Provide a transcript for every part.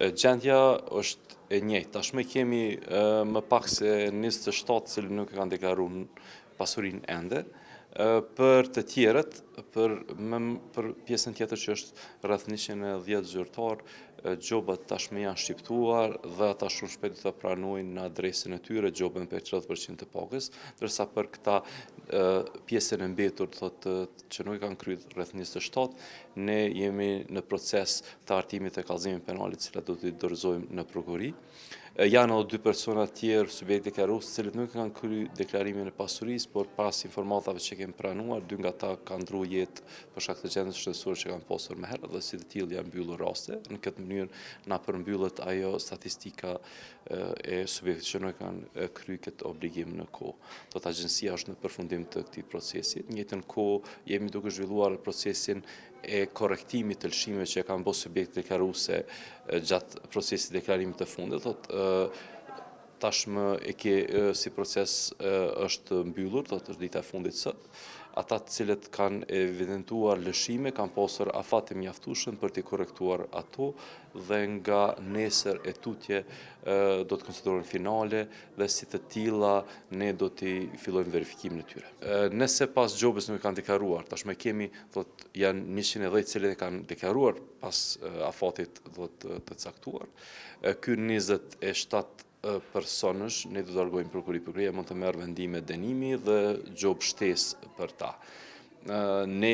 Gjendja është e njëjtë. Tashmë kemi më pak se 27 që nuk e kanë deklaruar pasurinë ende. Për të tjerët, për pjesën tjetër që është rreth 110 zyrtar, gjobat tashmë janë shqiptuar dhe ata shumë shpejt do ta pranojnë në adresën e tyre gjobën për 30% të pagës, ndërsa për këta pjesën e mbetur thotë që nuk e kanë kryer rreth 27, ne jemi në proces të hartimit të kallëzimit penal, të cilat do t'i dorëzojmë në prokurori. Janë edhe 2 persona tjerë, subjekte deklarues, të cilët nuk kanë kryer deklarimin e pasurisë, por pas informatave që kemi pranuar, 2 nga ata kanë ndruar jetë për shkak të gjendjes shëndetësore që kanë pasur më herët dhe si të tillë janë mbyllur raste. Në këtë mënyrë na përmbyllet ajo statistika e subjekteve që nuk kanë kryer këtë obligim në kohë. Tot agjencia është në përfundim të këtij procesi. Në njëjtën kohë jemi duke zhvilluar procesin e korrektimit të lëshimeve që kanë bërë subjekte deklaruese gjatë procesit deklarimit të fundit. Tashmë si proces është mbyllur, është dita e fundit sot. Ata të cilët kanë evidentuar lëshime kanë pasur afate mjaftueshëm për të korrektuar ato dhe nga nesër e tutje do të konsiderohen finale dhe si të tilla ne do t'i fillojmë verifikimin e tyre. Nëse pas gjobës nuk kanë deklaruar, tashmë kemi janë 110 të cilët e kanë deklaruar pas afatit të caktuar. Ky 27 personësh, ne do të dërgojmë prokuroria. Prokuroria mund të merr vendime dënimi dhe gjobë shtesë për ta. Ne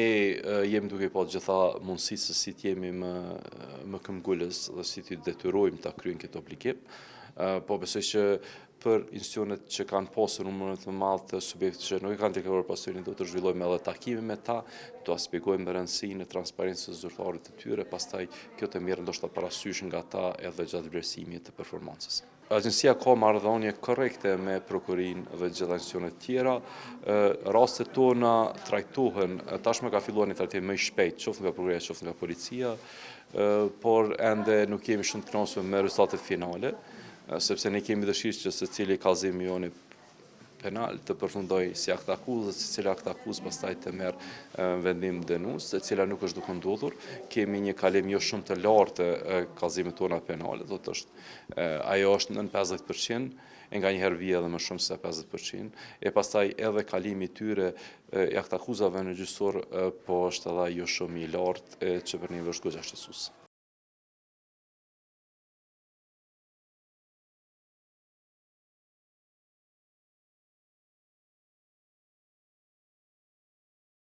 jemi duke pa gjitha mundësisë se si t'jemi më këmbgulës dhe si t'i detyrojmë ta kryejmë këtë obligim. Po besoj që për institucionet që kanë pasur numër të madh të subjekteve që nuk e kanë deklaruar pasurinë, do të zhvillojmë edhe takime me ta, do ta shpjegojmë rëndësinë e transparencës së zyrtarit të tyre, pastaj kjo të merret ndoshta parasysh nga ata edhe gjatë vlerësimit të performancës. Agjencia ka marrëdhënie korrekte me prokurorinë dhe gjitha institucionet tjera. Rastet tona trajtohen, tashmë ka filluar një trajtim më i shpejt, qoftë nga prokuroria, qoftë nga policia, por ende nuk jemi shumë të kënaqur me rezultatet finale, sepse ne kemi dëshirë që secili kallëzim joni penal të përfundoj si akt akuzë, secili akt akuzë pastaj të merr vendim dënues, e cila nuk është duke ndodhur. Kemi një kalim jo shumë të lartë të kallëzimit tona penale, ajo është nën 50%, e nganjëherë vije edhe më shumë se 50%, e pastaj edhe kalimi i tyre i akt akuzave në gjyqësor, po është edhe jo shumë i lartë që për ne është goxha shqetësuese.